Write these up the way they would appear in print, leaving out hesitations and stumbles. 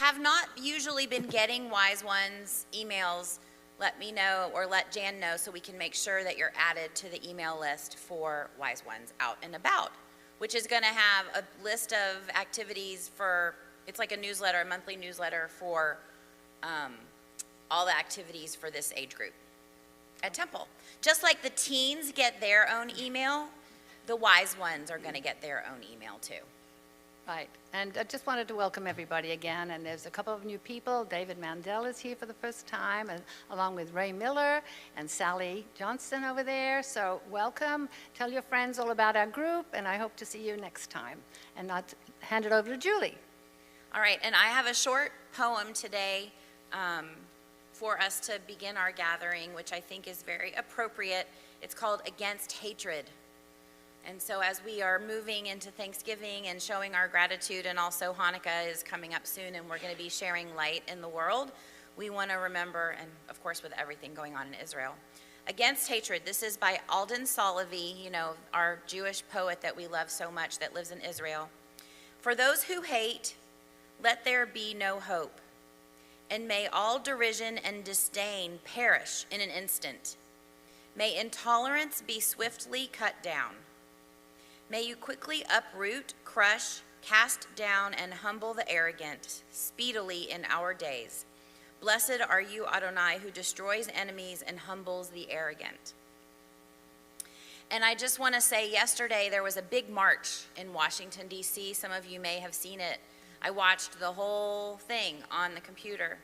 have not usually been getting Wise Ones emails, let me know or let Jan know so we can make sure that you're added to the email list for Wise Ones Out and About, which is going to have a list of activities for, it's like a newsletter, a monthly newsletter for all the activities for this age group at Temple. Just like the teens get their own email, the Wise Ones are going to get their own email too. Right, and I just wanted to welcome everybody again, and there's a couple of new people. David Mandel is here for the first time, and along with Ray Miller and Sally Johnston over there, so welcome. Tell your friends all about our group, and I hope to see you next time. And I'll hand it over to Julie. All right, and I have a short poem today for us to begin our gathering, which I think is very appropriate. It's called Against Hatred. And so as we are moving into Thanksgiving and showing our gratitude, and also Hanukkah is coming up soon and we're going to be sharing light in the world, we want to remember, and of course with everything going on in Israel. Against Hatred, this is by Alden Solovey, you know, our Jewish poet that we love so much that lives in Israel. For those who hate, let there be no hope, and may all derision and disdain perish in an instant. May intolerance be swiftly cut down. May you quickly uproot, crush, cast down, and humble the arrogant, speedily in our days. Blessed are you, Adonai, who destroys enemies and humbles the arrogant. And I just want to say, yesterday there was a big march in Washington, D.C. Some of you may have seen it. I watched the whole thing on the computer.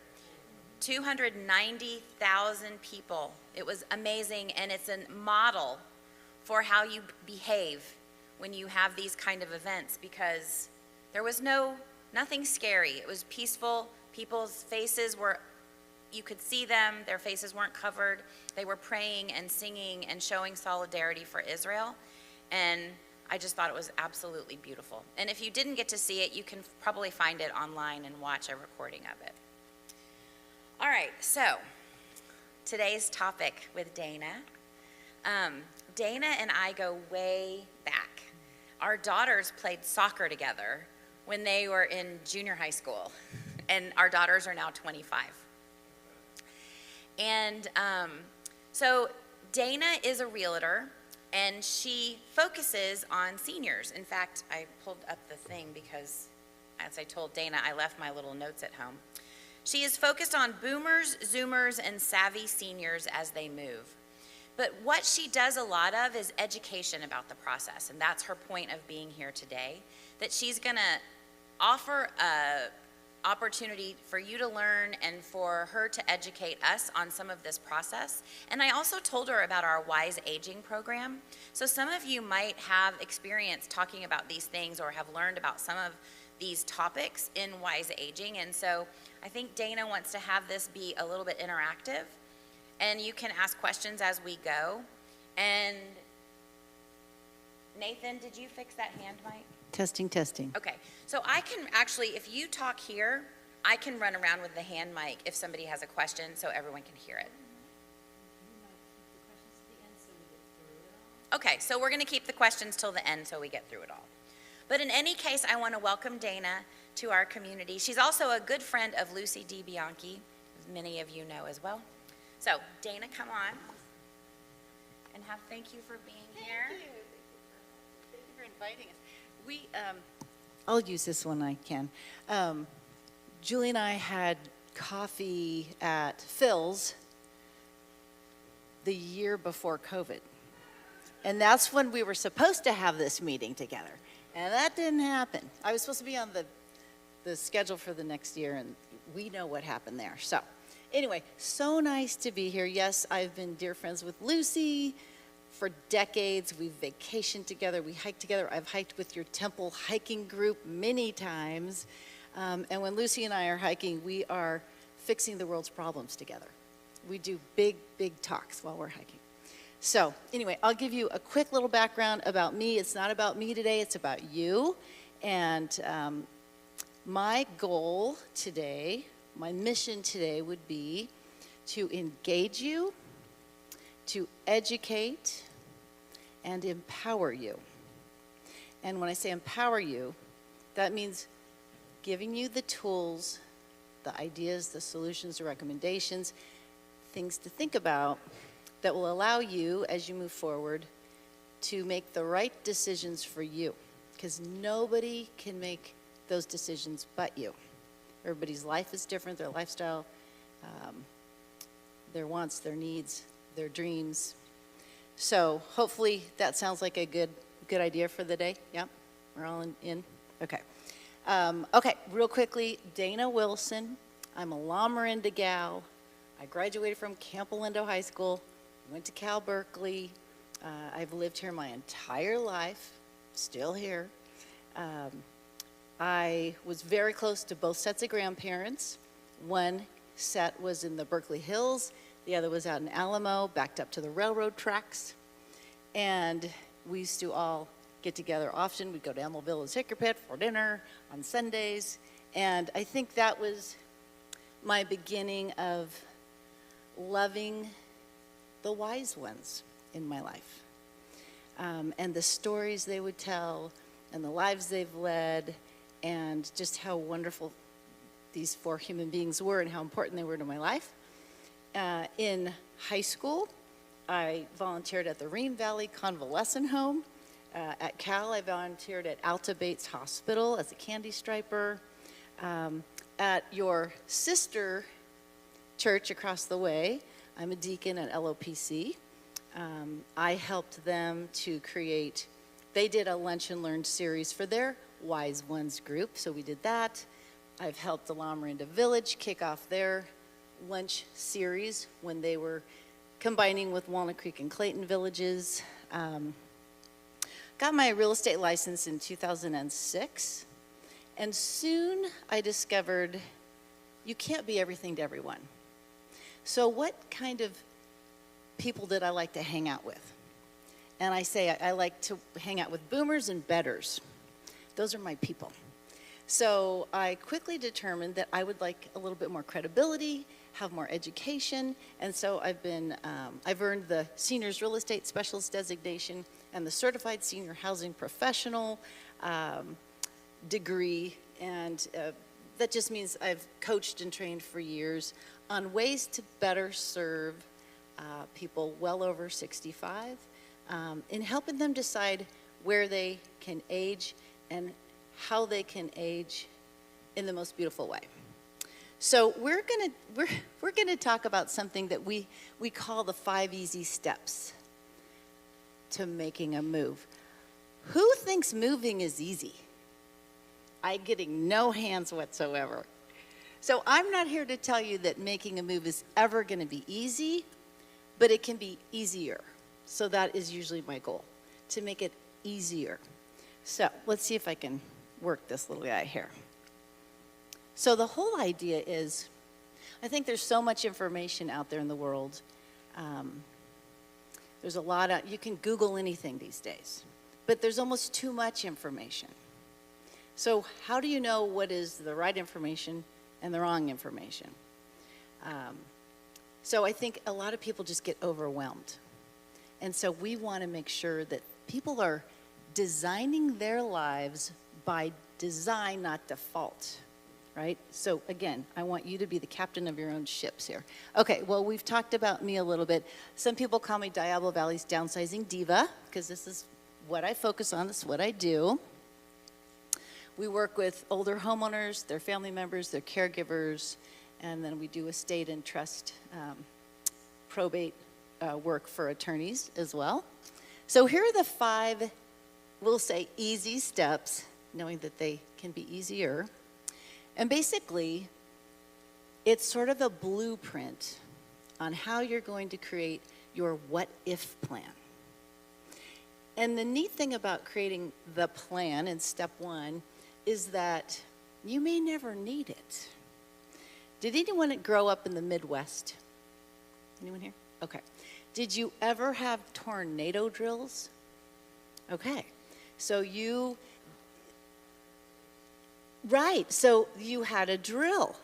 290,000 people. It was amazing, and it's a model for how you behave when you have these kind of events, because there was nothing scary. It was peaceful. People's faces were, you could see them, their faces weren't covered. They were praying and singing and showing solidarity for Israel. And I just thought it was absolutely beautiful. And if you didn't get to see it, you can probably find it online and watch a recording of it. All right, so today's topic with Dana. Dana and I go way back. Our daughters played soccer together when they were in junior high school, and our daughters are now 25. And so Dana is a realtor, and she focuses on seniors. In fact, I pulled up the thing because, as I told Dana, I left my little notes at home. She is focused on boomers, zoomers, and savvy seniors as they move. But what she does a lot of is education about the process, and that's her point of being here today, that she's going to offer a opportunity for you to learn and for her to educate us on some of this process. And I also told her about our Wise Aging program. So some of you might have experience talking about these things or have learned about some of these topics in Wise Aging. And so I think Dana wants to have this be a little bit interactive, and you can ask questions as we go. And Nathan, did you fix that hand mic? Testing, testing. Okay, so I can actually, if you talk here, I can run around with the hand mic if somebody has a question so everyone can hear it. Okay, so we're going to keep the questions till the end so we get through it all. But in any case, I want to welcome Dana to our community. She's also a good friend of Lucy DiBianchi, as many of you know as well. So, Dana, come on. And thank you for being here. Thank you for inviting us. I'll use this one I can. Julie and I had coffee at Phil's the year before COVID. And that's when we were supposed to have this meeting together. And that didn't happen. I was supposed to be on the schedule for the next year, and we know what happened there. So anyway, so nice to be here. Yes, I've been dear friends with Lucy for decades. We've vacationed together. We hiked together. I've hiked with your Temple hiking group many times. And when Lucy and I are hiking, we are fixing the world's problems together. We do big, big talks while we're hiking. So anyway, I'll give you a quick little background about me. It's not about me today, it's about you. And my goal today, my mission today would be to engage you, to educate, and empower you. And when I say empower you, that means giving you the tools the ideas, the solutions, the recommendations, things to think about that will allow you, as you move forward, to make the right decisions for you. Because nobody can make those decisions but you. Everybody's life is different, their lifestyle, their wants, their needs, their dreams. So hopefully that sounds like a good idea for the day. Yep, we're all in? Okay. Okay, real quickly, Dana Wilson. I'm a Loma Linda gal. I graduated from Camp Lindo High School, went to Cal Berkeley. I've lived here my entire life, still here. I was very close to both sets of grandparents. One set was in the Berkeley Hills, the other was out in Alamo, backed up to the railroad tracks. And we used to all get together often. We'd go to Elmo Villa's Hickory Pit for dinner on Sundays. And I think that was my beginning of loving the wise ones in my life. And the stories they would tell, and the lives they've led, and just how wonderful these 4 human beings were and how important they were to my life. In high school, I volunteered at the Ream Valley Convalescent Home. At Cal, I volunteered at Alta Bates Hospital as a candy striper. At your sister church across the way, I'm a deacon at LOPC. I helped them to create, they did a Lunch and Learn series for their Wise Ones group, so we did that. I've helped the Loma Linda Village kick off their lunch series when they were combining with Walnut Creek and Clayton villages. Got my real estate license in 2006, and soon I discovered you can't be everything to everyone. So what kind of people did I like to hang out with? And I say I like to hang out with boomers and betters. Those are my people. So I quickly determined that I would like a little bit more credibility, have more education, and so I've earned the Seniors Real Estate Specialist designation and the Certified Senior Housing Professional degree, and that just means I've coached and trained for years on ways to better serve people well over 65 in helping them decide where they can age and how they can age in the most beautiful way. So we're gonna talk about something that we call the 5 easy steps to making a move. Who thinks moving is easy? I'm getting no hands whatsoever. So I'm not here to tell you that making a move is ever gonna be easy, but it can be easier. So that is usually my goal, to make it easier. So let's see if I can work this little guy here. So the whole idea is, I think there's so much information out there in the world. There's a lot of, you can Google anything these days, but there's almost too much information. So how do you know what is the right information and the wrong information? So I think a lot of people just get overwhelmed. And so we want to make sure that people are designing their lives by design, not default, right? So again, I want you to be the captain of your own ships here. Okay, well, we've talked about me a little bit. Some people call me Diablo Valley's downsizing diva, because this is what I focus on, this is what I do. We work with older homeowners, their family members, their caregivers, and then we do estate and trust probate work for attorneys as well. So here are the 5, we'll say, easy steps, knowing that they can be easier. And basically, it's sort of a blueprint on how you're going to create your what-if plan. And the neat thing about creating the plan in step 1 is that you may never need it. Did anyone grow up in the Midwest? Anyone here? Okay. Did you ever have tornado drills? Okay. So right, so you had a drill.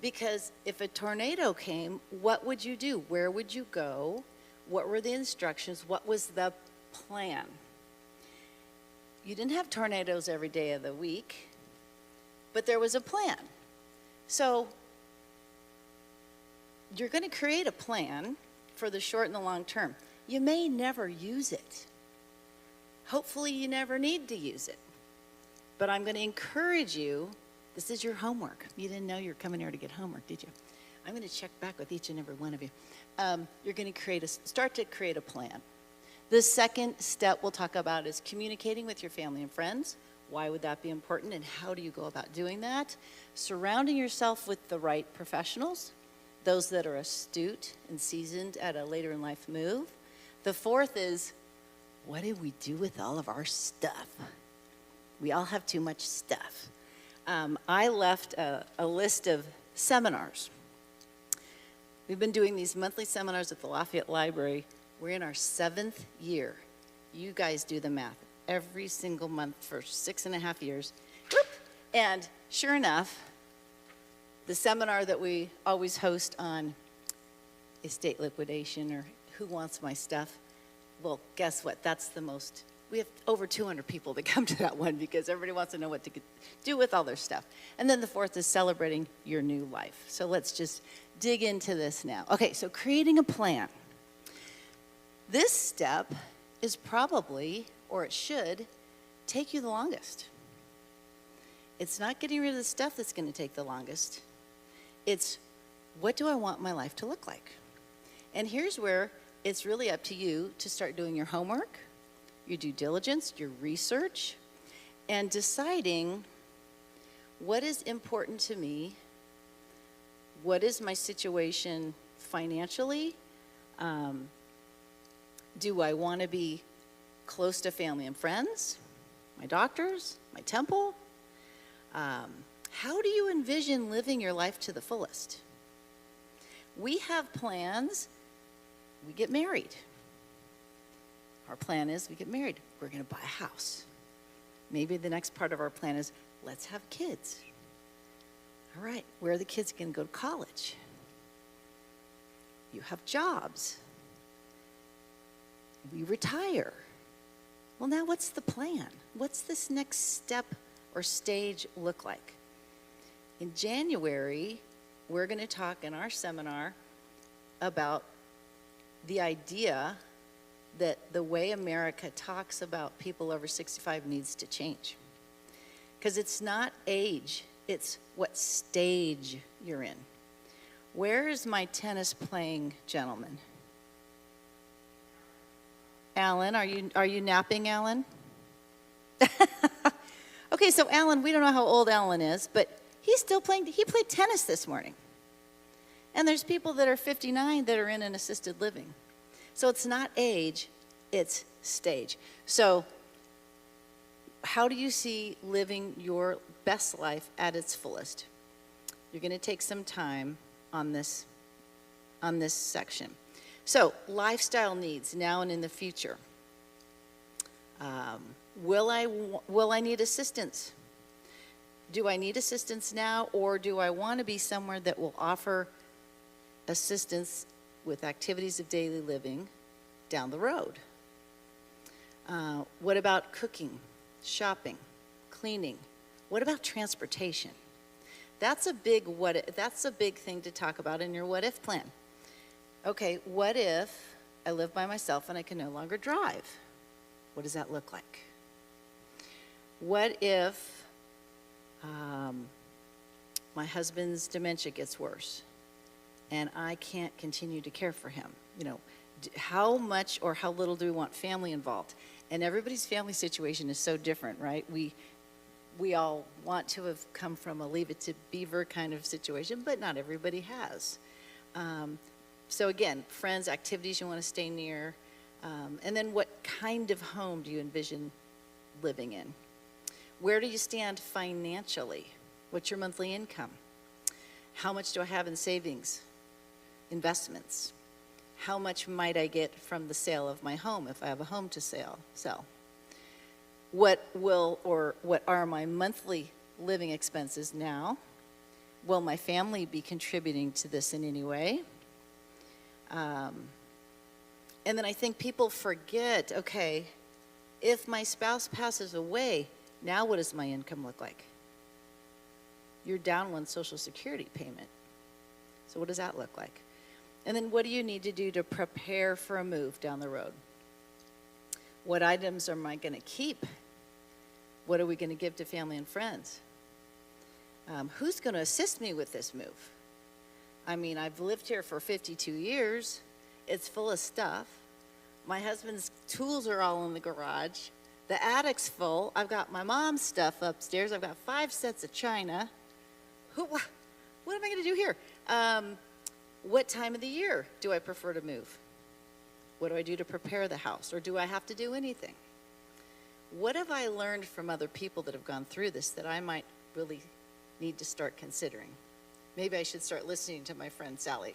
Because if a tornado came, what would you do? Where would you go? What were the instructions? What was the plan? You didn't have tornadoes every day of the week, but there was a plan. So you're going to create a plan for the short and the long term. You may never use it. Hopefully you never need to use it. But I'm going to encourage you, this is your homework. You didn't know you were coming here to get homework, did you? I'm going to check back with each and every one of you. You're going to start to create a plan. The second step we'll talk about is communicating with your family and friends. Why would that be important, and how do you go about doing that? Surrounding yourself with the right professionals, those that are astute and seasoned at a later in life move. The fourth is, what do we do with all of our stuff? We all have too much stuff. I left a list of seminars. We've been doing these monthly seminars at the Lafayette Library. We're in our 7th year. You guys do the math. Every single month for 6.5 years. Whoop. And sure enough, the seminar that we always host on estate liquidation or who wants my stuff, well, guess what? That's the most, we have over 200 people that come to that one because everybody wants to know what to do with all their stuff. And then the fourth is celebrating your new life. So let's just dig into this now. Okay, so creating a plan. This step is probably, or it should, take you the longest. It's not getting rid of the stuff that's going to take the longest. It's, what do I want my life to look like? And here's where it's really up to you to start doing your homework, your due diligence, your research, and deciding what is important to me, what is my situation financially, do I want to be close to family and friends, my doctors, my temple? How do you envision living your life to the fullest? We have plans. We get married. Our plan is we get married. We're going to buy a house. Maybe the next part of our plan is let's have kids. All right, where are the kids going to go to college? You have jobs. We retire. Well, now what's the plan? What's this next step or stage look like? In January, we're going to talk in our seminar about the idea that the way America talks about people over 65 needs to change. Because it's not age, it's what stage you're in. Where is my tennis playing gentleman? Alan, are you napping, Alan? Okay, so Alan, we don't know how old Alan is, but he's still playing. He played tennis this morning. And there's people that are 59 that are in an assisted living. So it's not age, it's stage. So how do you see living your best life at its fullest? You're going to take some time on this section. So, lifestyle needs now and in the future. Will I need assistance? Do I need assistance now, or do I want to be somewhere that will offer assistance with activities of daily living down the road? What about cooking, shopping, cleaning? What about transportation? That's a big thing to talk about in your what if plan. Okay, what if I live by myself and I can no longer drive? What does that look like? What if my husband's dementia gets worse and I can't continue to care for him? You know, how much or how little do we want family involved? And everybody's family situation is so different, right? We all want to have come from a Leave It to Beaver kind of situation, but not everybody has. So again, friends, activities you want to stay near, and then what kind of home do you envision living in? Where do you stand financially? What's your monthly income? How much do I have in savings, investments? How much might I get from the sale of my home if I have a home to sell? What are my monthly living expenses now? Will my family be contributing to this in any way? And then I think people forget, okay, if my spouse passes away, now what does my income look like? You're down one Social Security payment. So what does that look like? And then what do you need to do to prepare for a move down the road? What items am I going to keep? What are we going to give to family and friends? Who's going to assist me with this move? I mean, I've lived here for 52 years. It's full of stuff. My husband's tools are all in the garage. The attic's full. I've got my mom's stuff upstairs. I've got 5 sets of china. What am I going to do here? What time of the year do I prefer to move? What do I do to prepare the house? Or do I have to do anything? What have I learned from other people that have gone through this that I might really need to start considering? Maybe I should start listening to my friend Sally,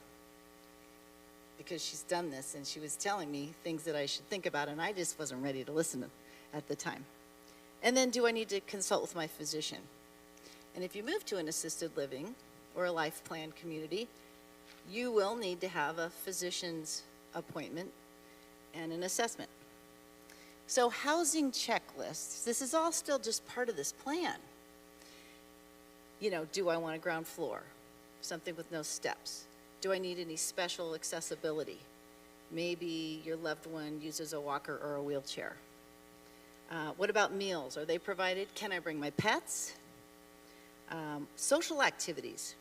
because she's done this and she was telling me things that I should think about, and I just wasn't ready to listen at the time. And then, do I need to consult with my physician? And if you move to an assisted living or a life plan community, you will need to have a physician's appointment and an assessment. So housing checklists, this is all still just part of this plan. You know, do I want a ground floor? Something with no steps. Do I need any special accessibility? Maybe your loved one uses a walker or a wheelchair. What about meals? Are they provided? Can I bring my pets? Social activities.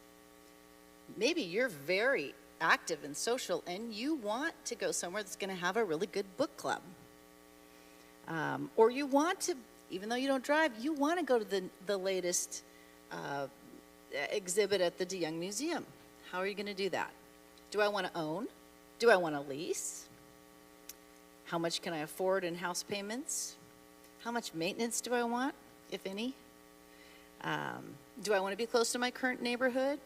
Maybe you're very active and social and you want to go somewhere that's going to have a really good book club. Or you want to, even though you don't drive, you want to go to the latest exhibit at the DeYoung Museum. How are you going to do that? Do I want to own? Do I want to lease? How much can I afford in house payments? How much maintenance do I want, if any? Do I want to be close to my current neighborhood?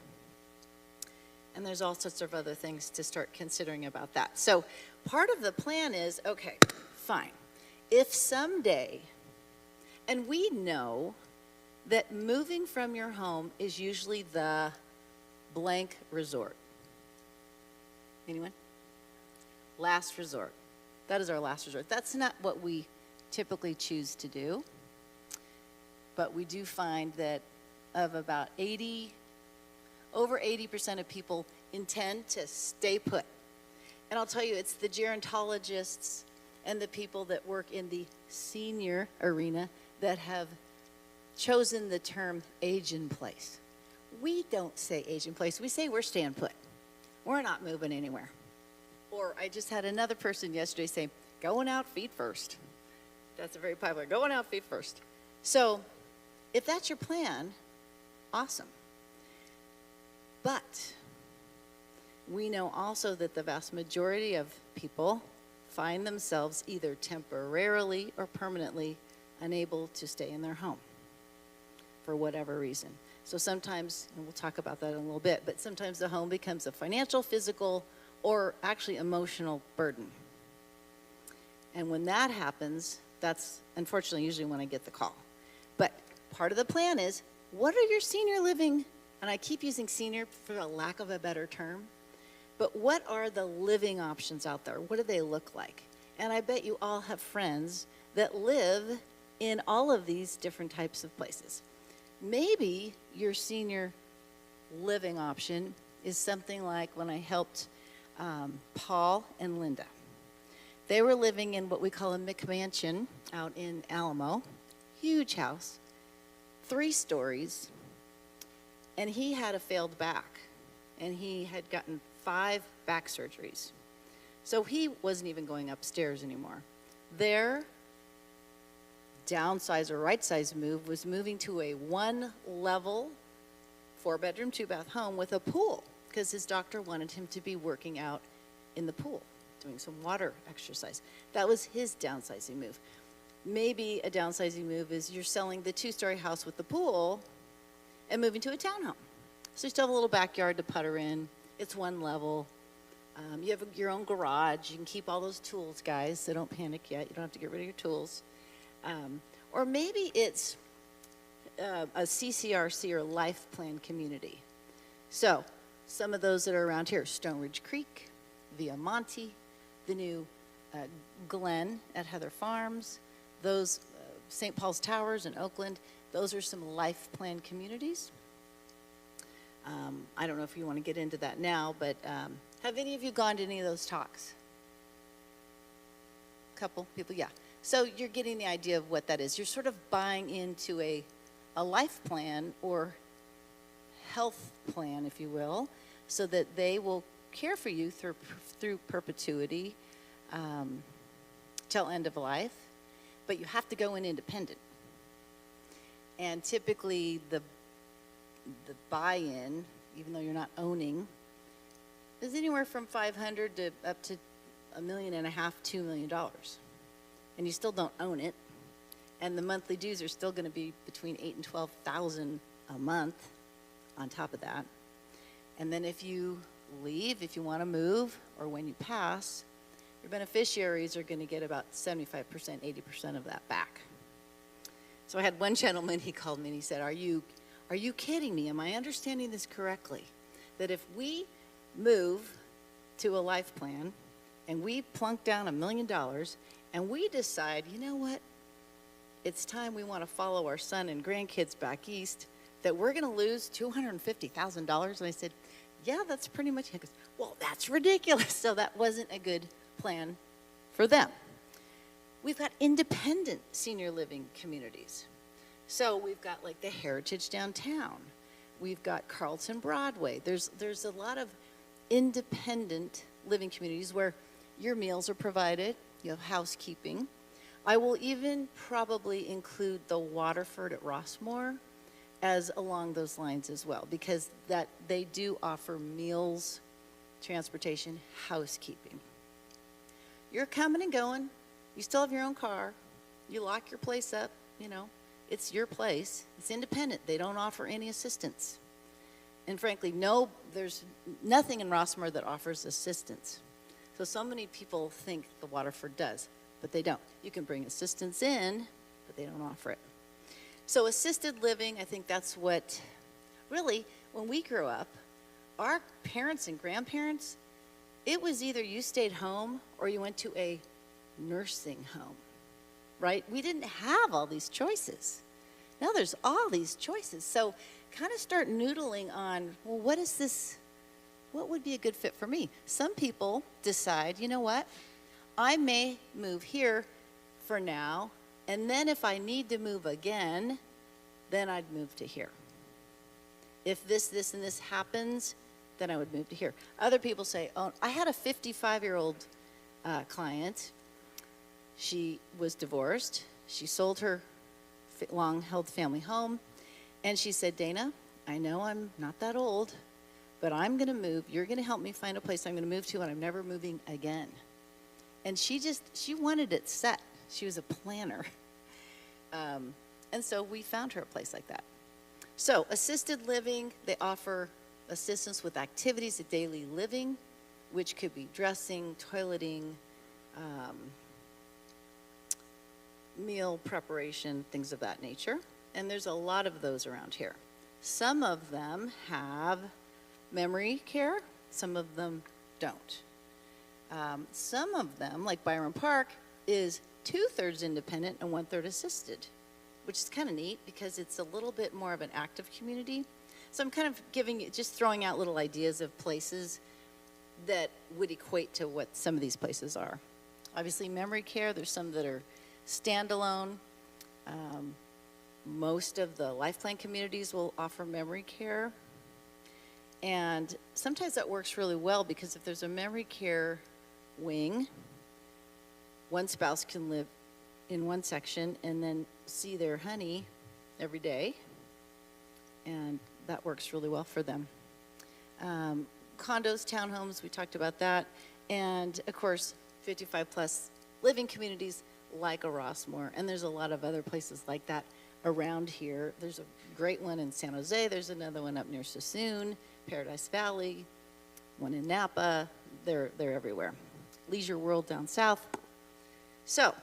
And there's all sorts of other things to start considering about that. So part of the plan is, okay, fine. If someday, and we know that moving from your home is usually the blank resort. Anyone? Last resort. That is our last resort. That's not what we typically choose to do. But we do find that of about over 80% of people intend to stay put. And I'll tell you, it's the gerontologists and the people that work in the senior arena that have chosen the term age in place. We don't say age in place. We say we're staying put. We're not moving anywhere. Or I just had another person yesterday say, going out feet first. That's a very popular, going out feet first. So if that's your plan, awesome. But we know also that the vast majority of people find themselves either temporarily or permanently unable to stay in their home for whatever reason. So sometimes, and we'll talk about that in a little bit, but sometimes the home becomes a financial, physical, or actually emotional burden. And when that happens, that's unfortunately usually when I get the call. But part of the plan is, what are your senior living, and I keep using senior for a lack of a better term, but what are the living options out there? What do they look like? And I bet you all have friends that live in all of these different types of places. Maybe your senior living option is something like when I helped Paul and Linda. They were living in what we call a McMansion out in Alamo, huge house, 3 stories, and he had a failed back, and he had gotten 5 back surgeries. So he wasn't even going upstairs anymore. Their downsize or right size move was moving to a 1-level, 4-bedroom, 2-bath home with a pool, because his doctor wanted him to be working out in the pool, doing some water exercise. That was his downsizing move. Maybe a downsizing move is you're selling the 2-story house with the pool and moving to a townhome. So you still have a little backyard to putter in. It's 1 level. You have your own garage. You can keep all those tools, guys, so don't panic yet. You don't have to get rid of your tools. Or maybe it's a CCRC or life plan community. So some of those that are around here, Stone Ridge Creek, Via Monte, the new Glen at Heather Farms, those St. Paul's Towers in Oakland, those are some life plan communities. I don't know if you want to get into that now, but Have any of you gone to any of those talks? Couple people, yeah. So you're getting the idea of what that is. You're sort of buying into a life plan or health plan, if you will, so that they will care for you through perpetuity till end of life. But you have to go in independent. And typically the buy-in, even though you're not owning, is anywhere from $500 to up to $1.5 million, $2 million. And you still don't own it. And the monthly dues are still going to be between $8,000 and $12,000 a month on top of that. And then if you leave, if you want to move, or when you pass, your beneficiaries are going to get about 75%, 80% of that back. So I had one gentleman, he called me and he said, are you kidding me? Am I understanding this correctly? That if we move to a life plan and we plunk down $1 million and we decide, you know what, it's time we want to follow our son and grandkids back east, that we're going to lose $250,000? And I said, yeah, that's pretty much it. He goes, well, that's ridiculous. So that wasn't a good plan for them. We've got independent senior living communities. So we've got like the Heritage Downtown. We've got Carlton Broadway. There's a lot of independent living communities where your meals are provided, you have housekeeping. I will even probably include the Waterford at Rossmore as along those lines as well, because that they do offer meals, transportation, housekeeping. You're coming and going. You still have your own car. You lock your place up, you know. It's your place. It's independent. They don't offer any assistance. And frankly, there's nothing in Rossmore that offers assistance. So many people think the Waterford does, but they don't. You can bring assistance in, but they don't offer it. So assisted living, I think that's what, really, when we grew up, our parents and grandparents, it was either you stayed home or you went to a nursing home, right? We didn't have all these choices. Now there's all these choices. So kind of start noodling on, well, what would be a good fit for me? Some people decide, you know what, I may move here for now, and then if I need to move again, then I'd move to here. If this, and this happens, then I would move to here. Other people say, oh, I had a 55-year-old client. She was divorced. She sold her long-held family home, and she said, Dana, I know I'm not that old, but I'm going to move. You're going to help me find a place I'm going to move to, and I'm never moving again. And she wanted it set. She was a planner. And so we found her a place like that. So assisted living, they offer assistance with activities of daily living, which could be dressing, toileting, meal preparation, things of that nature. And there's a lot of those around here. Some of them have memory care, some of them don't. Some of them, like Byron Park, is 2/3 independent and 1/3 assisted, which is kind of neat because it's a little bit more of an active community. So I'm kind of just throwing out little ideas of places that would equate to what some of these places are. Obviously, memory care, there's some that are standalone. Most of the life plan communities will offer memory care. And sometimes that works really well because if there's a memory care wing, one spouse can live in one section and then see their honey every day. And that works really well for them. Condos, townhomes, we talked about that. And of course, 55 plus living communities like a Rossmore. And there's a lot of other places like that around here. There's a great one in San Jose. There's another one up near Sassoon, Paradise Valley, one in Napa. They're everywhere. Leisure World down south. So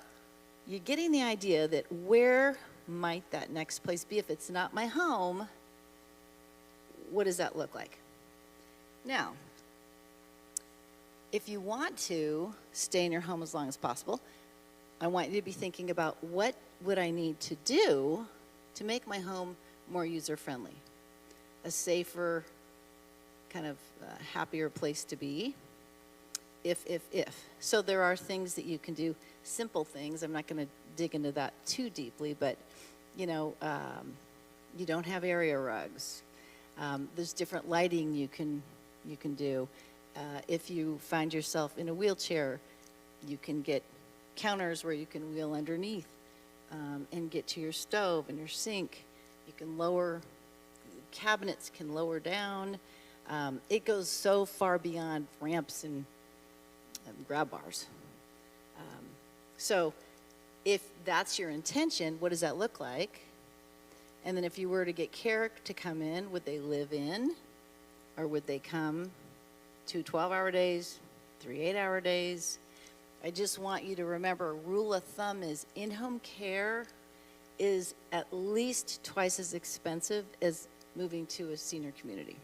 you're getting the idea that where might that next place be? If it's not my home, what does that look like? Now, if you want to stay in your home as long as possible, I want you to be thinking about what would I need to do to make my home more user-friendly, a safer, kind of happier place to be. if. So there are things that you can do, simple things. I'm not going to dig into that too deeply, but, you know, you don't have area rugs. There's different lighting you can do. If you find yourself in a wheelchair, you can get counters where you can wheel underneath and get to your stove and your sink. You can lower, cabinets can lower down. It goes so far beyond ramps and grab bars. So if that's your intention, what does that look like? And then if you were to get care to come in, would they live in? Or would they come 2 12-hour days, 3 8-hour days? I just want you to remember, a rule of thumb is in-home care is at least twice as expensive as moving to a senior community.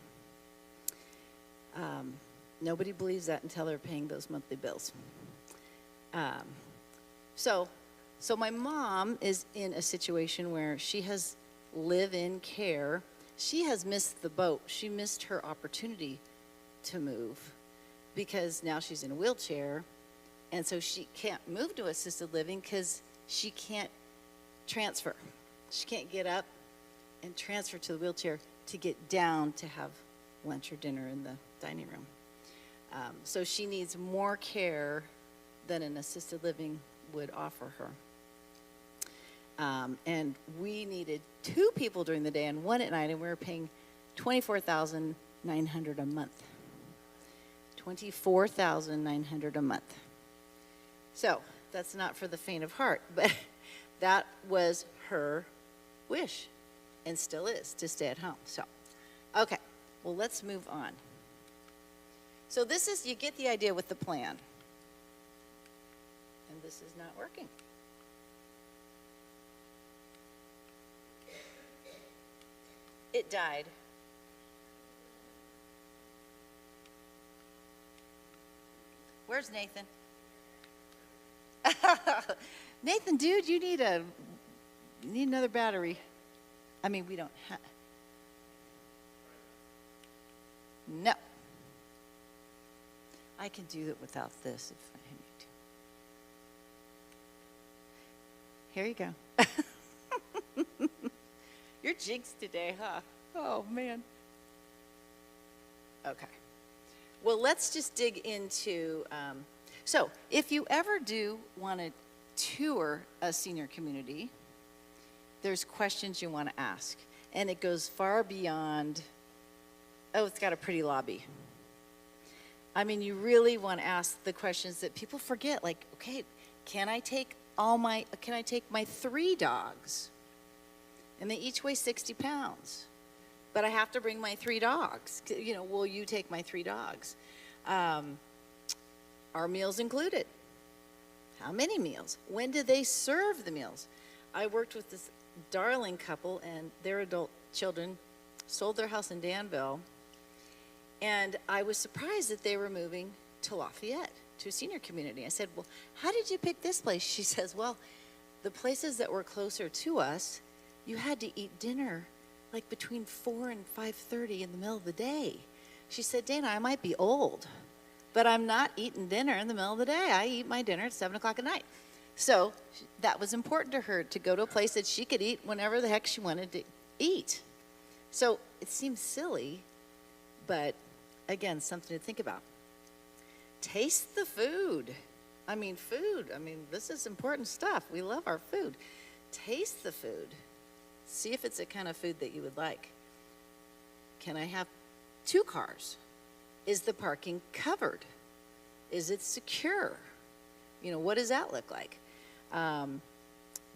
Nobody believes that until they're paying those monthly bills. So my mom is in a situation where she has live-in care. She has missed the boat. She missed her opportunity to move because now she's in a wheelchair, and so she can't move to assisted living because she can't transfer. She can't get up and transfer to the wheelchair to get down to have lunch or dinner in the dining room. So she needs more care than an assisted living would offer her. And we needed 2 people during the day and 1 at night, and we were paying $24,900 a month. $24,900 a month. So that's not for the faint of heart, but that was her wish, and still is, to stay at home. So, okay, well, let's move on. So this is, you get the idea with the plan. And this is not working. It died. Where's Nathan? Nathan, dude, you need another battery. I mean, we don't have. No. I can do it without this if I need to. Here you go. You're jinxed today, huh? Oh, man. Okay. Well, let's just dig into, so if you ever do want to tour a senior community, there's questions you want to ask. And it goes far beyond, oh, it's got a pretty lobby. I mean, you really want to ask the questions that people forget, like, okay, can I take my 3 dogs? And they each weigh 60 pounds. But I have to bring my 3 dogs. You know, will you take my 3 dogs? Are meals included? How many meals? When do they serve the meals? I worked with this darling couple, and their adult children sold their house in Danville. And I was surprised that they were moving to Lafayette, to a senior community. I said, well, how did you pick this place? She says, well, the places that were closer to us, you had to eat dinner like between 4 and 5:30 in the middle of the day. She said, Dana, I might be old, but I'm not eating dinner in the middle of the day. I eat my dinner at 7 o'clock at night. So that was important to her, to go to a place that she could eat whenever the heck she wanted to eat. So it seems silly, but again, something to think about. Taste the food. I mean, this is important stuff. We love our food. Taste the food. See if it's the kind of food that you would like. Can I have 2 cars? Is the parking covered? Is it secure? You know, what does that look like?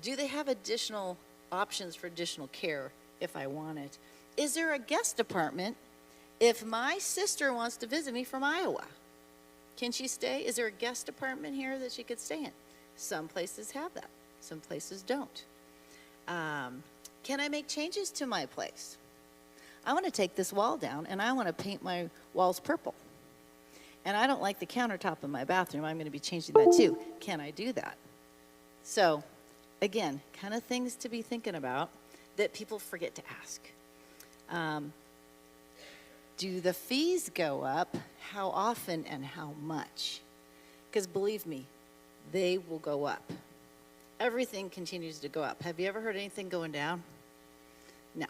Do they have additional options for additional care if I want it? Is there a guest apartment if my sister wants to visit me from Iowa? Can she stay? Is there a guest apartment here that she could stay in? Some places have that. Some places don't. Can I make changes to my place? I want to take this wall down, and I want to paint my walls purple. And I don't like the countertop in my bathroom. I'm going to be changing that too. Can I do that? So, again, kind of things to be thinking about that people forget to ask. Do the fees go up? How often and how much? Because believe me, they will go up. Everything continues to go up. Have you ever heard anything going down? No.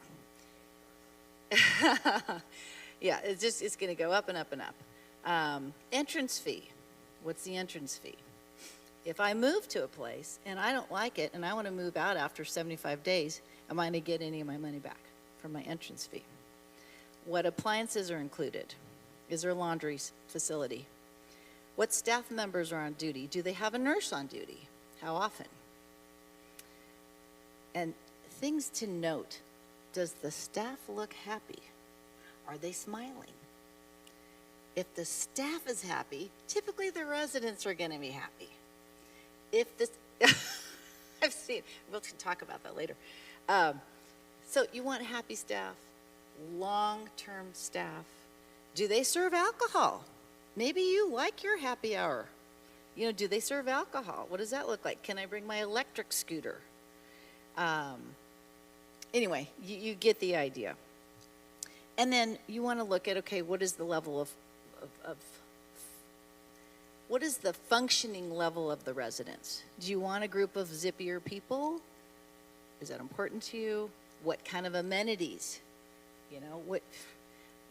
Yeah, it's going to go up and up and up. Entrance fee. What's the entrance fee? If I move to a place and I don't like it and I want to move out after 75 days, am I going to get any of my money back from my entrance fee? What appliances are included? Is there a laundry facility? What staff members are on duty? Do they have a nurse on duty? How often? And things to note. Does the staff look happy? Are they smiling? If the staff is happy, typically the residents are going to be happy. If this, I've seen, we'll talk about that later. So you want happy staff, long-term staff. Do they serve alcohol? Maybe you like your happy hour. You know, do they serve alcohol? What does that look like? Can I bring my electric scooter? Anyway, you get the idea. And then you want to look at, okay, what is the level of what is the functioning level of the residence? Do you want a group of zippier people? Is that important to you? What kind of amenities? You know, what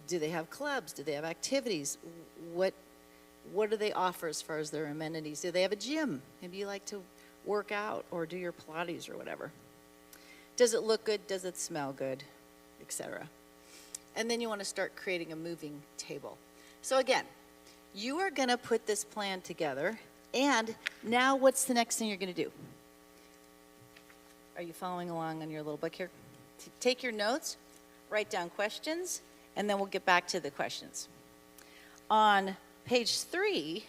do they have clubs? Do they have activities? What do they offer as far as their amenities? Do they have a gym? Maybe you like to work out or do your Pilates or whatever. Does it look good? Does it smell good? Etc. And then you want to start creating a moving table. So again, you are going to put this plan together, and now what's the next thing you're going to do? Are you following along on your little book here? Take your notes, write down questions, and then we'll get back to the questions. On page 3,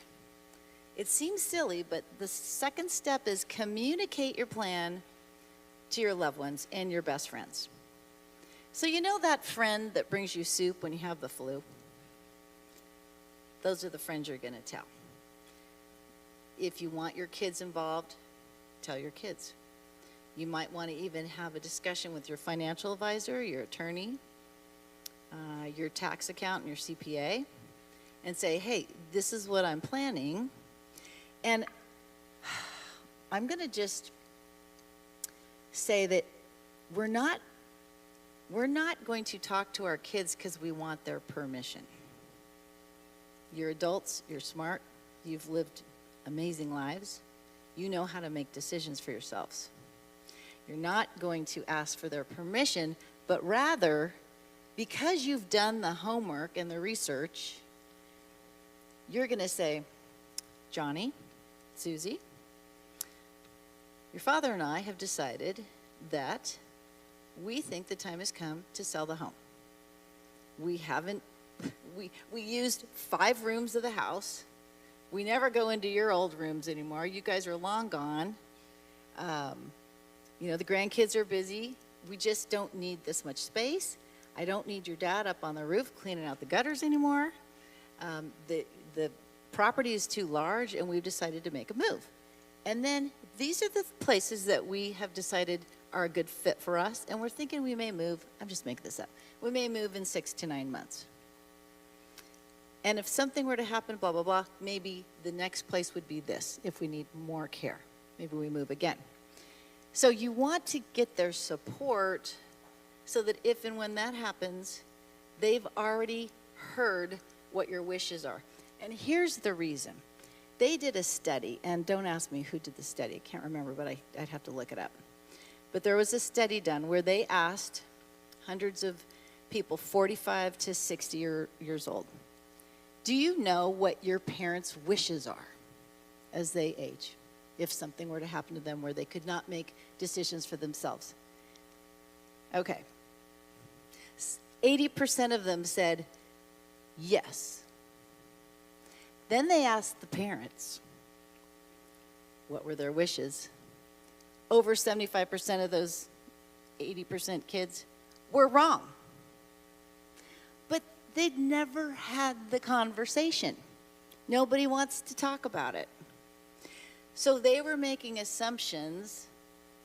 it seems silly, but the second step is communicate your plan to your loved ones and your best friends. So you know that friend that brings you soup when you have the flu? Those are the friends you're going to tell. If you want your kids involved, tell your kids. You might want to even have a discussion with your financial advisor, your attorney, your tax accountant, your CPA, and say, hey, this is what I'm planning. And I'm going to just say that we're not going to talk to our kids because we want their permission. You're adults, you're smart, you've lived amazing lives. You know how to make decisions for yourselves. You're not going to ask for their permission, but rather, because you've done the homework and the research, you're going to say, Johnny, Susie, your father and I have decided that we think the time has come to sell the home. We used 5 rooms of the house. We never go into your old rooms anymore. You guys are long gone. You know, the grandkids are busy. We just don't need this much space. I don't need your dad up on the roof cleaning out the gutters anymore. The property is too large, and we've decided to make a move. And then these are the places that we have decided are a good fit for us, and we're thinking we may move, I'm just making this up, we may move in 6 to 9 months. And if something were to happen, blah, blah, blah, maybe the next place would be this, if we need more care. Maybe we move again. So you want to get their support so that if and when that happens, they've already heard what your wishes are. And here's the reason. They did a study, and don't ask me who did the study. I can't remember, but I'd have to look it up. But there was a study done where they asked hundreds of people, 45 to 60 years old, do you know what your parents' wishes are as they age, if something were to happen to them where they could not make decisions for themselves? Okay. 80% of them said yes. Then they asked the parents what were their wishes. Over 75% of those 80% kids were wrong. But they'd never had the conversation. Nobody wants to talk about it. So they were making assumptions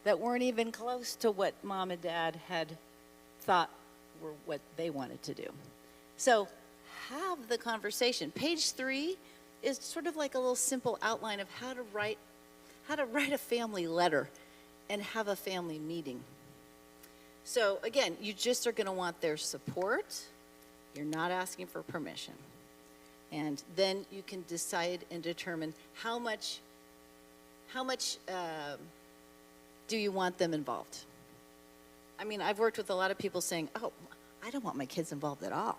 that weren't even close to what mom and dad had thought were what they wanted to do. So have the conversation. Page 3 is sort of like a little simple outline of how to write a family letter and have a family meeting. So again, you just are going to want their support. You're not asking for permission. And then you can decide and determine how much do you want them involved. I mean, I've worked with a lot of people saying, oh, I don't want my kids involved at all.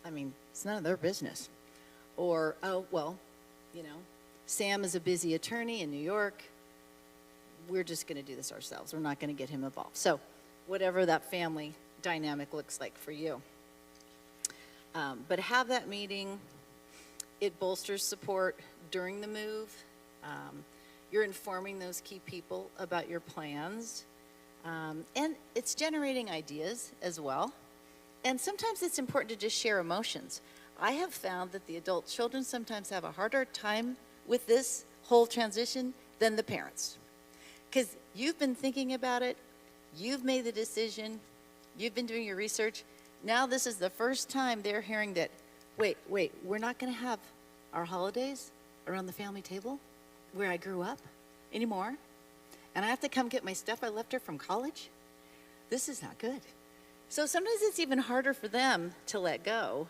I mean, it's none of their business. Or, oh, well, you know, Sam is a busy attorney in New York. We're just going to do this ourselves. We're not going to get him involved. So whatever that family dynamic looks like for you. But have that meeting. It bolsters support during the move. You're informing those key people about your plans. And it's generating ideas as well. And sometimes it's important to just share emotions. I have found that the adult children sometimes have a harder time with this whole transition than the parents. Because you've been thinking about it, you've made the decision, you've been doing your research. Now this is the first time they're hearing that, wait, we're not going to have our holidays around the family table where I grew up anymore? And I have to come get my stuff I left here from college? This is not good. So sometimes it's even harder for them to let go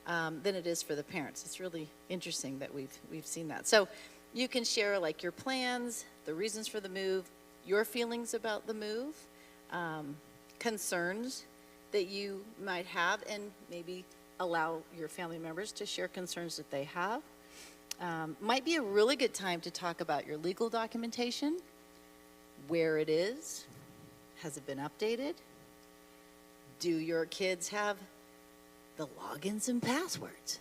than it is for the parents. It's really interesting that we've seen that. So you can share like your plans, the reasons for the move, your feelings about the move, concerns that you might have, and maybe allow your family members to share concerns that they have. Might be a really good time to talk about your legal documentation, where it is, has it been updated? Do your kids have the logins and passwords?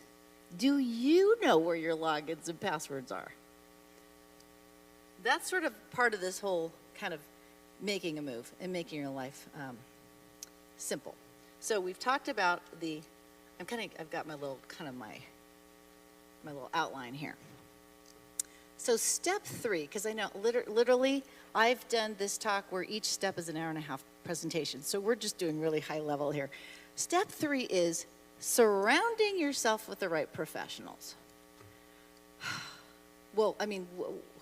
Do you know where your logins and passwords are? That's sort of part of this whole kind of making a move and making your life simple. So we've talked about I've got my little my little outline here. So step 3, because I know literally I've done this talk where each step is an hour and a half presentation. So we're just doing really high level here. Step 3 is surrounding yourself with the right professionals. Well, I mean,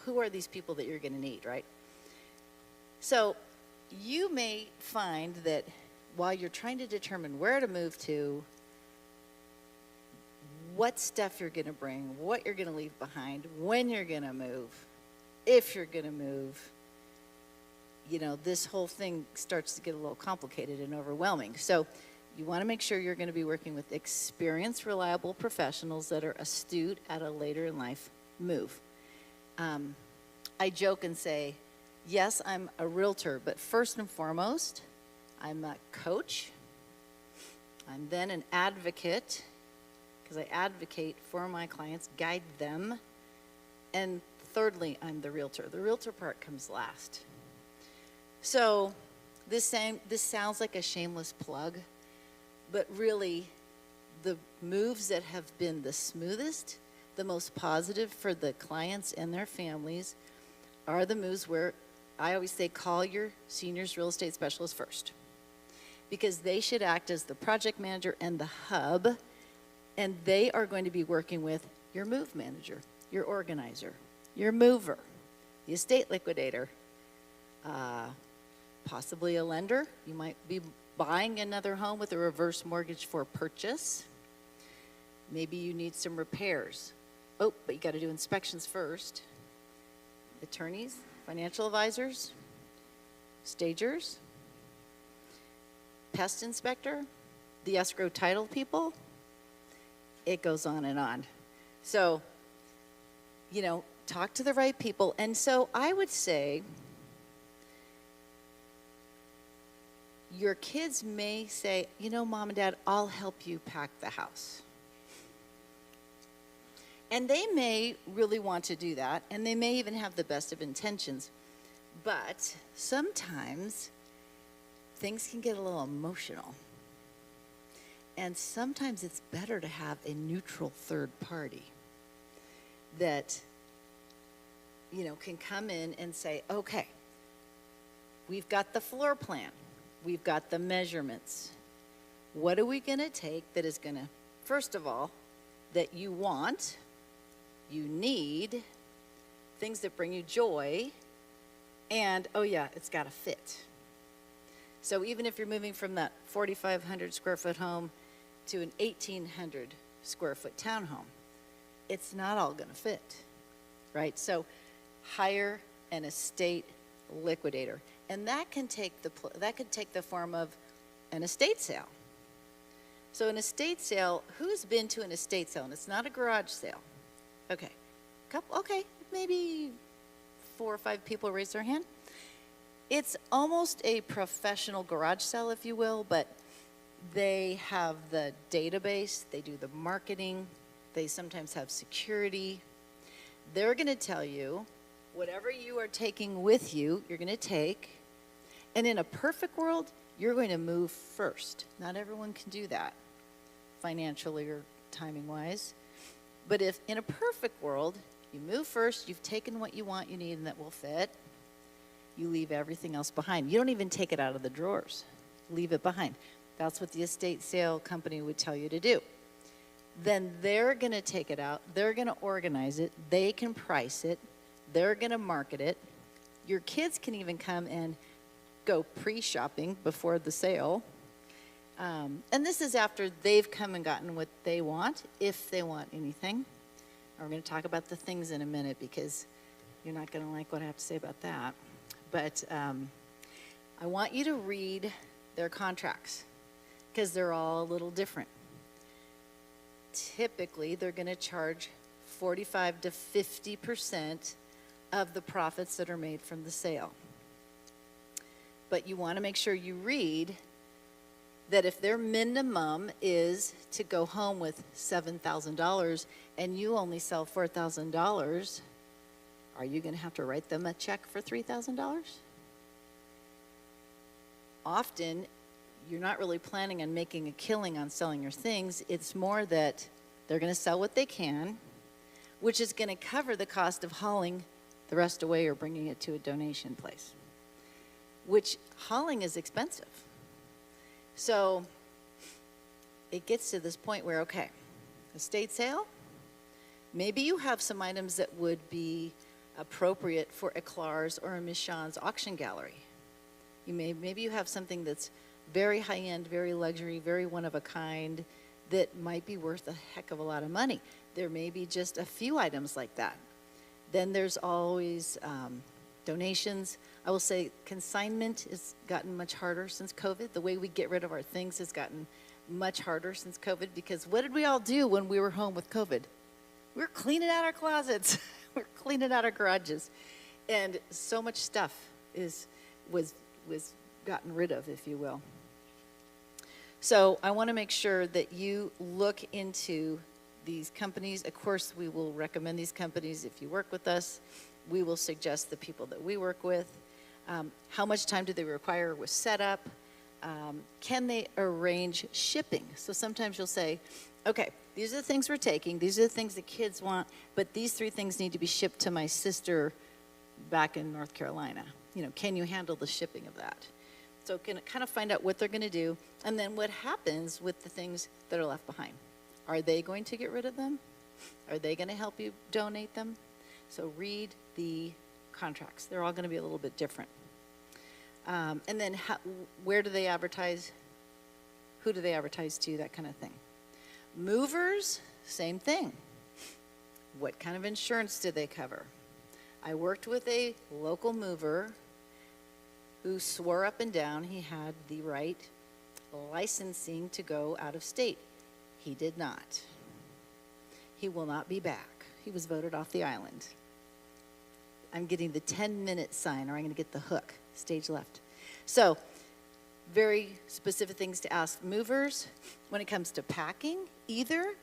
who are these people that you're going to need, right? So you may find that while you're trying to determine where to move to, what stuff you're going to bring, what you're going to leave behind, when you're going to move, if you're going to move, you know, this whole thing starts to get a little complicated and overwhelming. So you want to make sure you're going to be working with experienced, reliable professionals that are astute at a later in life move. I joke and say, yes, I'm a realtor, but first and foremost, I'm a coach. I'm then an advocate, because I advocate for my clients, guide them. And thirdly, I'm the realtor. The realtor part comes last. So this sounds like a shameless plug, but really the moves that have been the smoothest, the most positive for the clients and their families are the moves where I always say call your seniors real estate specialist first, because they should act as the project manager and the hub, and they are going to be working with your move manager, your organizer, your mover, the estate liquidator, possibly a lender. You might be buying another home with a reverse mortgage for purchase. Maybe you need some repairs. Oh, but you got to do inspections first. Attorneys, financial advisors, stagers, pest inspector, the escrow title people. It goes on and on. So, you know, talk to the right people. And so I would say your kids may say, you know, Mom and Dad, I'll help you pack the house. And they may really want to do that, and they may even have the best of intentions. But sometimes things can get a little emotional. And sometimes it's better to have a neutral third party that, you know, can come in and say, okay, we've got the floor plan. We've got the measurements. What are we going to take that is going to, first of all, that you want you need, things that bring you joy, and, oh yeah, it's got to fit. So even if you're moving from that 4,500 square foot home to an 1,800 square foot townhome, it's not all going to fit, right? So hire an estate liquidator, and that can take the form of an estate sale. So an estate sale, who's been to an estate sale? And it's not a garage sale. Okay, maybe 4 or 5 people raise their hand. It's almost a professional garage sale, if you will, but they have the database, they do the marketing, they sometimes have security. They're going to tell you whatever you are taking with you, you're going to take. And in a perfect world, you're going to move first. Not everyone can do that, financially or timing-wise. But if in a perfect world, you move first, you've taken what you want, you need, and that will fit, you leave everything else behind. You don't even take it out of the drawers. Leave it behind. That's what the estate sale company would tell you to do. Then they're going to take it out. They're going to organize it. They can price it. They're going to market it. Your kids can even come and go pre-shopping before the sale. And this is after they've come and gotten what they want, if they want anything. We're going to talk about the things in a minute because you're not going to like what I have to say about that. But I want you to read their contracts because they're all a little different. Typically, they're going to charge 45 to 50% of the profits that are made from the sale. But you want to make sure you read that if their minimum is to go home with $7,000 and you only sell $4,000, are you going to have to write them a check for $3,000? Often, you're not really planning on making a killing on selling your things. It's more that they're going to sell what they can, which is going to cover the cost of hauling the rest away or bringing it to a donation place, which hauling is expensive. So it gets to this point where, okay, estate sale, maybe you have some items that would be appropriate for a Clar's or a Miss Shawn's auction gallery. Maybe you have something that's very high-end, very luxury, very one-of-a-kind that might be worth a heck of a lot of money. There may be just a few items like that. Then there's always donations. I will say consignment has gotten much harder since COVID. The way we get rid of our things has gotten much harder since COVID because what did we all do when we were home with COVID? We were cleaning out our closets. We were cleaning out our garages. And so much stuff was gotten rid of, if you will. So I want to make sure that you look into these companies. Of course, we will recommend these companies if you work with us. We will suggest the people that we work with. How much time do they require with setup? Can they arrange shipping? So sometimes you'll say, okay, these are the things we're taking. These are the things the kids want, but these 3 things need to be shipped to my sister back in North Carolina. Can you handle the shipping of that? So can kind of find out what they're going to do, and then what happens with the things that are left behind. Are they going to get rid of them? Are they going to help you donate them? So read the contracts. They're all going to be a little bit different. And then where do they advertise? Who do they advertise to? That kind of thing. Movers, same thing. What kind of insurance do they cover? I worked with a local mover who swore up and down he had the right licensing to go out of state. He did not. He will not be back. He was voted off the island. I'm getting the 10-minute sign, or I'm going to get the hook. Stage left. So, very specific things to ask movers. When it comes to packing, either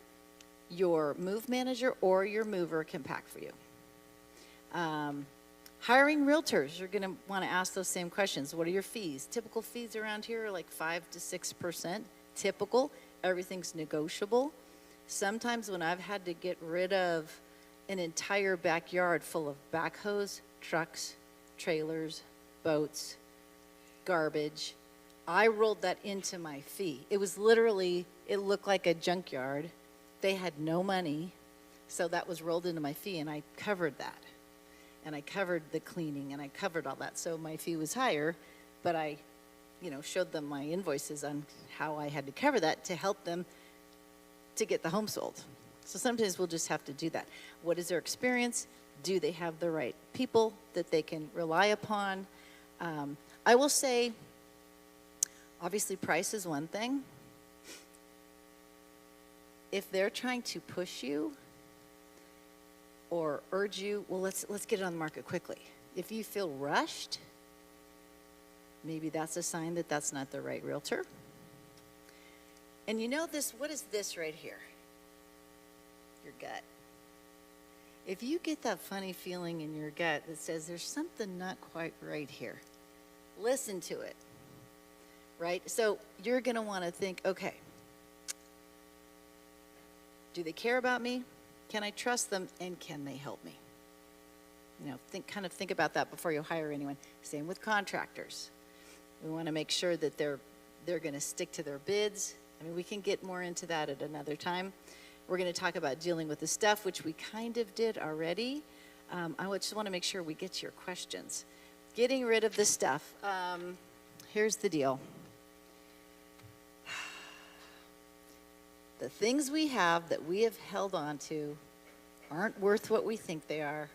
your move manager or your mover can pack for you. Hiring realtors, you're going to want to ask those same questions. What are your fees? Typical fees around here are like 5 to 6%. Typical. Everything's negotiable. Sometimes when I've had to get rid of an entire backyard full of backhoes, trucks, trailers, boats, garbage, I rolled that into my fee. It was literally, it looked like a junkyard. They had no money. So that was rolled into my fee, and I covered that. And I covered the cleaning, and I covered all that. So my fee was higher, but I, showed them my invoices on how I had to cover that to help them to get the home sold. So sometimes we'll just have to do that. What is their experience? Do they have the right people that they can rely upon? I will say, obviously, price is one thing. If they're trying to push you or urge you, well, let's get it on the market quickly. If you feel rushed, maybe that's a sign that that's not the right realtor. And what is this right here? Your gut. If you get that funny feeling in your gut that says there's something not quite right here, listen to it, right? So you're going to want to think, okay, do they care about me? Can I trust them? And can they help me? Think about that before you hire anyone. Same with contractors. We want to make sure that they're going to stick to their bids. I mean, we can get more into that at another time. We're going to talk about dealing with the stuff, which we kind of did already. I just want to make sure we get to your questions. Getting rid of the stuff. Here's the deal. The things we have that we have held on to aren't worth what we think they are,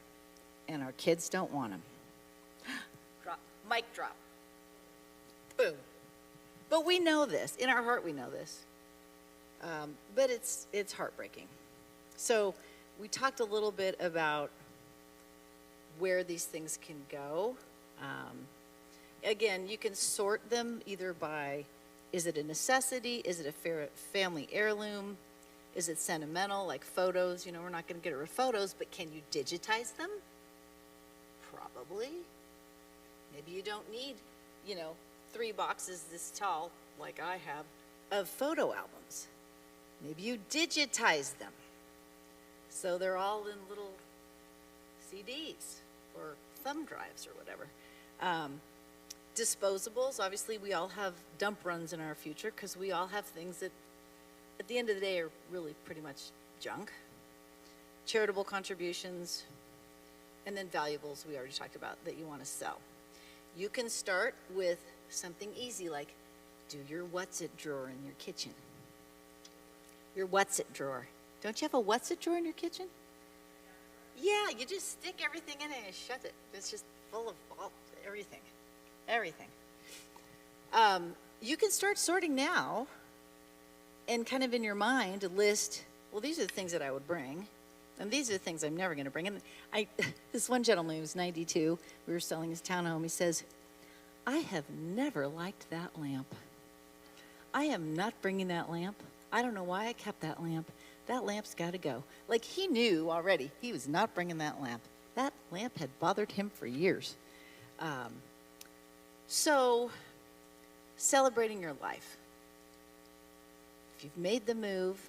and our kids don't want them. Drop. Mic drop. Boom. But we know this. In our heart, we know this. But it's heartbreaking. So we talked a little bit about where these things can go. Again, you can sort them either by, is it a necessity? Is it a family heirloom? Is it sentimental, like photos? We're not going to get rid of photos, but can you digitize them? Probably. Maybe you don't need, 3 boxes this tall, like I have, of photo albums. Maybe you digitize them. So they're all in little CDs or thumb drives or whatever. Disposables, obviously we all have dump runs in our future because we all have things that at the end of the day are really pretty much junk. Charitable contributions, and then valuables we already talked about that you want to sell. You can start with something easy like do your what's it drawer in your kitchen. Your what's it drawer. Don't you have a what's it drawer in your kitchen? Yeah, you just stick everything in it and shut it. It's just full of everything. Everything. You can start sorting now and kind of in your mind list, well, these are the things that I would bring, and these are the things I'm never going to bring. And this one gentleman who was 92, we were selling his townhome, he says, I have never liked that lamp. I am not bringing that lamp. I don't know why I kept that lamp. That lamp's got to go. Like he knew already he was not bringing that lamp. That lamp had bothered him for years. So, celebrating your life. If you've made the move,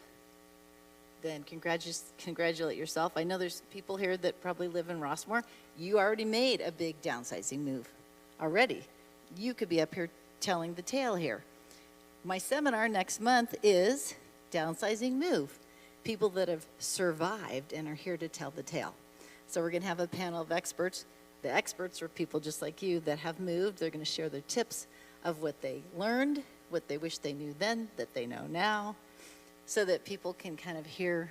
then congratulate yourself. I know there's people here that probably live in Rossmore. You already made a big downsizing move already. You could be up here telling the tale here. My seminar next month is Downsizing Move. People that have survived and are here to tell the tale. So we're going to have a panel of experts. The experts are people just like you that have moved. They're going to share their tips of what they learned, what they wish they knew then, that they know now, so that people can kind of hear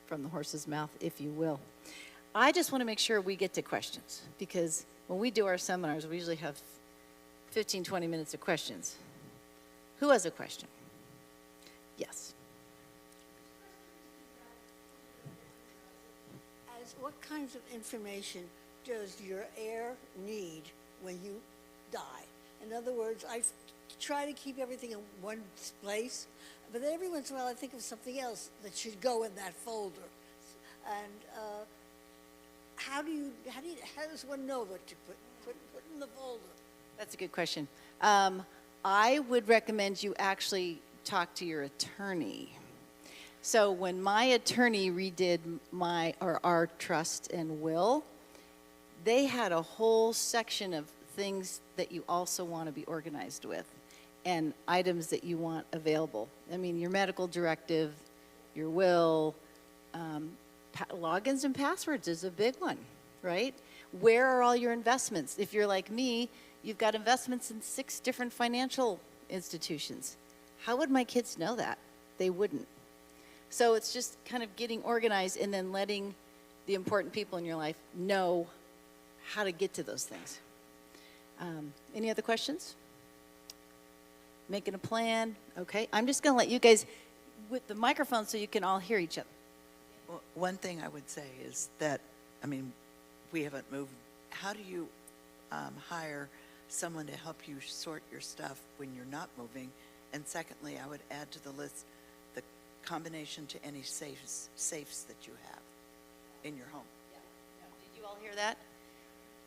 from the horse's mouth, if you will. I just want to make sure we get to questions, because when we do our seminars, we usually have 15, 20 minutes of questions. Who has a question? Yes. What kinds of information does your heir need when you die? In other words, I try to keep everything in one place, but then every once in a while I think of something else that should go in that folder. And how does one know what to put in the folder? That's a good question. I would recommend you actually talk to your attorney. So when my attorney redid our trust and will, they had a whole section of things that you also want to be organized with and items that you want available. I mean, your medical directive, your will, logins and passwords is a big one, right? Where are all your investments? If you're like me, you've got investments in 6 different financial institutions. How would my kids know that? They wouldn't. So it's just kind of getting organized and then letting the important people in your life know how to get to those things. Any other questions? Making a plan? Okay. I'm just going to let you guys with the microphone so you can all hear each other. Well, one thing I would say is that, I mean, we haven't moved. How do you hire someone to help you sort your stuff when you're not moving? And secondly, I would add to the list the combination to any safes that you have in your home. Did you all hear that?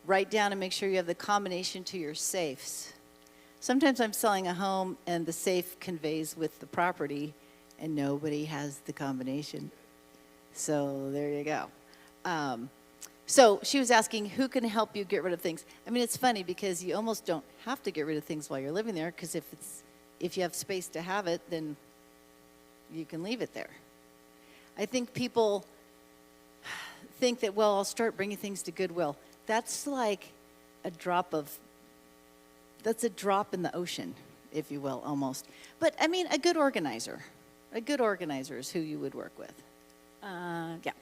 Write down and make sure you have the combination to your safes. Sometimes I'm selling a home and the safe conveys with the property and nobody has the combination. So there you go. So she was asking who can help you get rid of things. I mean, it's funny because you almost don't have to get rid of things while you're living there, because if you have space to have it, then you can leave it there. I think people think that, well, I'll start bringing things to Goodwill. That's like that's a drop in the ocean, if you will, almost. But I mean, a good organizer is who you would work with. Yeah.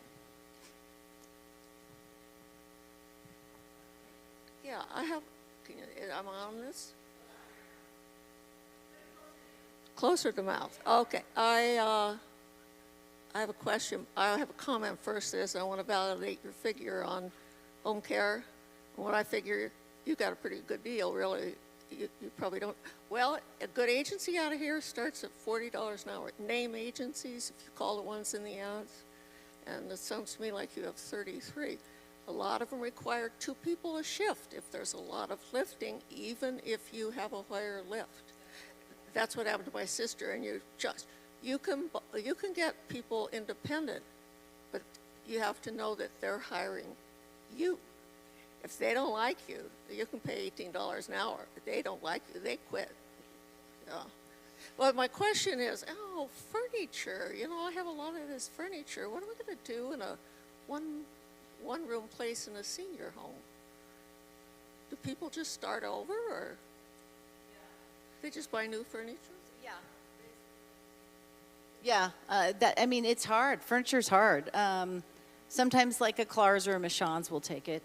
Yeah, I have, am I on this? Closer to mouth. Okay, I have a question. I have a comment first is I want to validate your figure on home care. What I figure, you got a pretty good deal, really. You probably don't. Well, a good agency out of here starts at $40 an hour. Name agencies, if you call the ones in the ads. And it sounds to me like you have 33. A lot of them require 2 people a shift if there's a lot of lifting, even if you have a higher lift. That's what happened to my sister, and you can get people independent, but you have to know that they're hiring you. If they don't like you, you can pay $18 an hour. If they don't like you, they quit. Yeah. Well, my question is, furniture. I have a lot of this furniture. What am I going to do in a one-room place in a senior home? Do people just start over, or they just buy new furniture? Yeah, I mean, it's hard. Furniture's hard. Sometimes like a Clars or a Michon's will take it.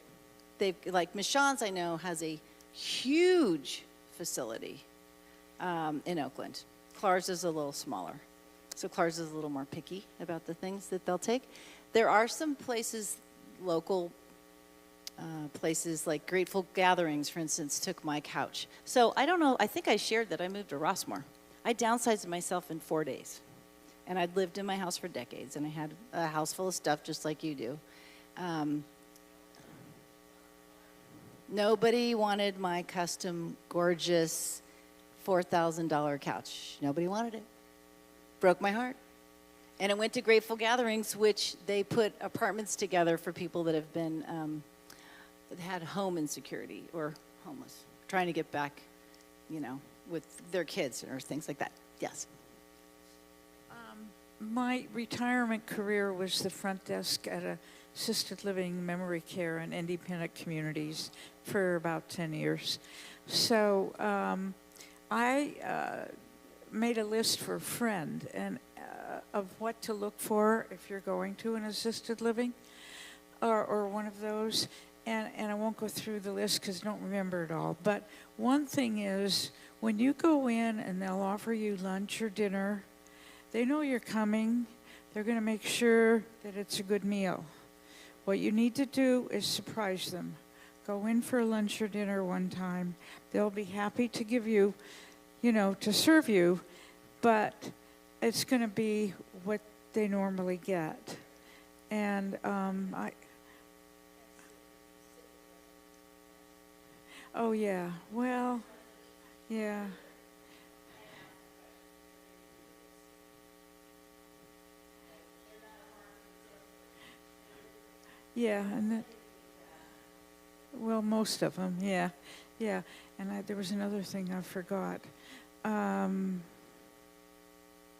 Like Michon's, I know, has a huge facility in Oakland. Clars is a little smaller. So Clars is a little more picky about the things that they'll take. There are some places, local places like Grateful Gatherings, for instance, took my couch. So I don't know, I think I shared that I moved to Rossmore. I downsized myself in 4 days. And I'd lived in my house for decades, and I had a house full of stuff just like you do. Nobody wanted my custom, gorgeous, $4,000 couch. Nobody wanted it. Broke my heart. And it went to Grateful Gatherings, which they put apartments together for people that have been, that had home insecurity or homeless, trying to get back, with their kids or things like that. Yes. My retirement career was the front desk at assisted living, memory care, and independent communities for about 10 years. So I made a list for a friend of what to look for if you're going to an assisted living or one of those. And I won't go through the list because I don't remember it all. But one thing is, when you go in and they'll offer you lunch or dinner, they know you're coming. They're going to make sure that it's a good meal. What you need to do is surprise them. Go in for lunch or dinner one time. They'll be happy to give you, to serve you, but it's going to be what they normally get. And oh yeah, well, yeah. Yeah, and well, most of them, yeah. And there was another thing I forgot. Oh,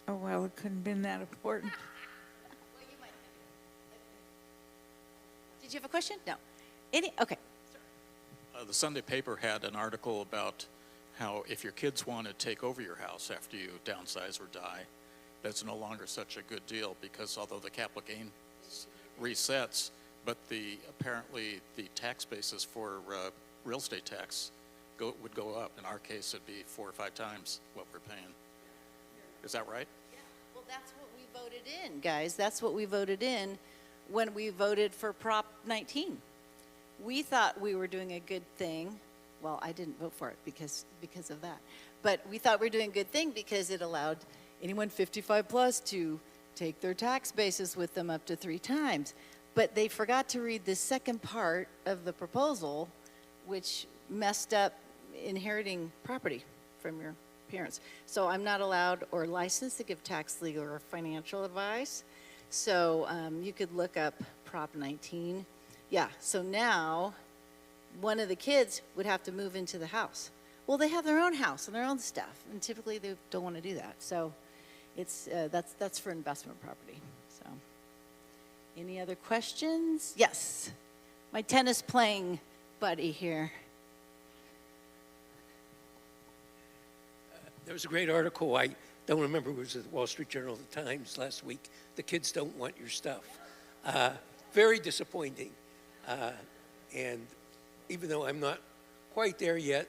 well, it couldn't have been that important. Did you have a question? No. Okay. The Sunday paper had an article about how if your kids want to take over your house after you downsize or die, that's no longer such a good deal because although the capital gain resets, but apparently the tax basis for real estate tax would go up. In our case, it'd be 4 or 5 times what we're paying. Is that right? Well, that's what we voted in, guys. That's what we voted in when we voted for Prop 19. We thought we were doing a good thing. Well, I didn't vote for it because of that. But we thought we were doing a good thing because it allowed anyone 55 plus to take their tax basis with them up to 3 times. But they forgot to read the second part of the proposal, which messed up inheriting property from your parents. So I'm not allowed or licensed to give tax, legal, or financial advice. So you could look up Prop 19. Yeah, so now one of the kids would have to move into the house. Well, they have their own house and their own stuff, and typically they don't want to do that. So it's that's for investment property. So any other questions? Yes, my tennis playing buddy here. There was a great article, I don't remember, it was at the Wall Street Journal, the Times last week. The kids don't want your stuff. Very disappointing. And even though I'm not quite there yet,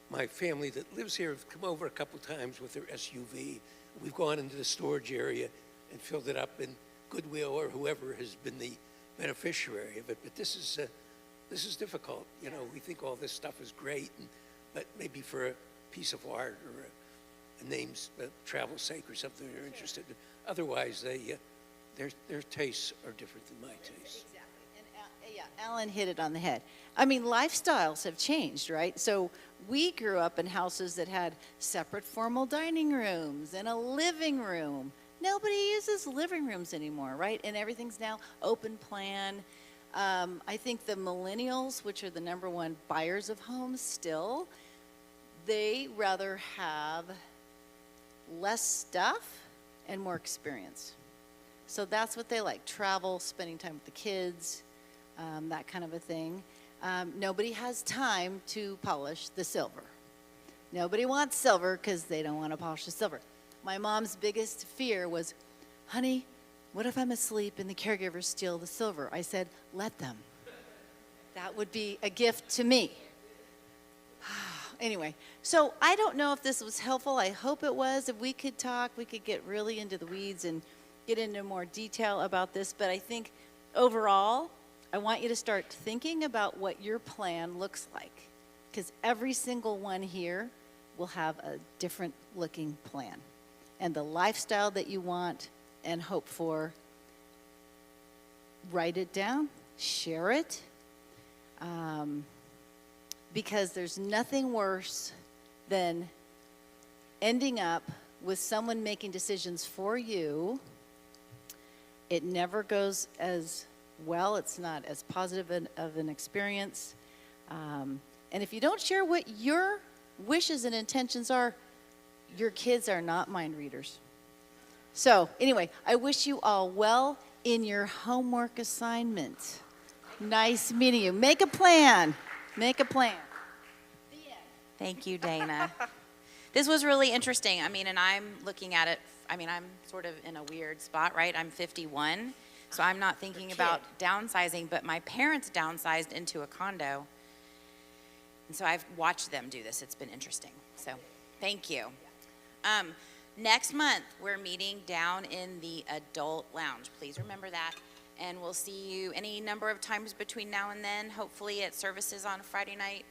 my family that lives here have come over a couple times with their SUV. We've gone into the storage area and filled it up in Goodwill or whoever has been the beneficiary of it. But this is difficult. You know, we think all this stuff is great, but maybe for a piece of art or a name's travel's sake or something they're interested in. Otherwise, their tastes are different than my tastes. Exactly. And yeah, Alan hit it on the head. I mean, lifestyles have changed, right? So we grew up in houses that had separate formal dining rooms and a living room. Nobody uses living rooms anymore, right? And everything's now open plan. I think the millennials, which are the #1 buyers of homes still, they rather have less stuff and more experience. So that's what they like, travel, spending time with the kids, that kind of a thing. Nobody has time to polish the silver. Nobody wants silver because they don't want to polish the silver. My mom's biggest fear was, honey, what if I'm asleep and the caregivers steal the silver? I said, let them. That would be a gift to me. Anyway, so I don't know if this was helpful. I hope it was. If we could talk, we could get really into the weeds and get into more detail about this. But I think overall, I want you to start thinking about what your plan looks like, because every single one here will have a different looking plan. And the lifestyle that you want and hope for, write it down, share it. Because there's nothing worse than ending up with someone making decisions for you. It never goes as well. It's not as positive of an experience. And if you don't share what your wishes and intentions are, your kids are not mind readers. So anyway, I wish you all well in your homework assignment. Nice meeting you. Make a plan. Make a plan. Thank you, Dana. This was really interesting. I mean, and I'm looking at it, I mean, I'm sort of in a weird spot, right? I'm 51, so I'm not thinking about downsizing, but my parents downsized into a condo. And so I've watched them do this. It's been interesting. So thank you. Next month, we're meeting down in the adult lounge. Please remember that. And we'll see you any number of times between now and then, hopefully at services on Friday night.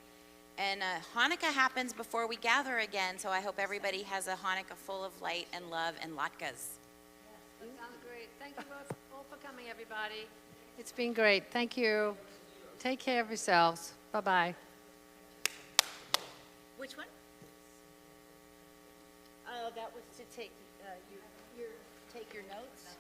And Hanukkah happens before we gather again, so I hope everybody has a Hanukkah full of light and love and latkes. That sounds great. Thank you both all for coming, everybody. It's been great. Thank you. Take care of yourselves. Bye-bye. Which one? That was to take take your notes.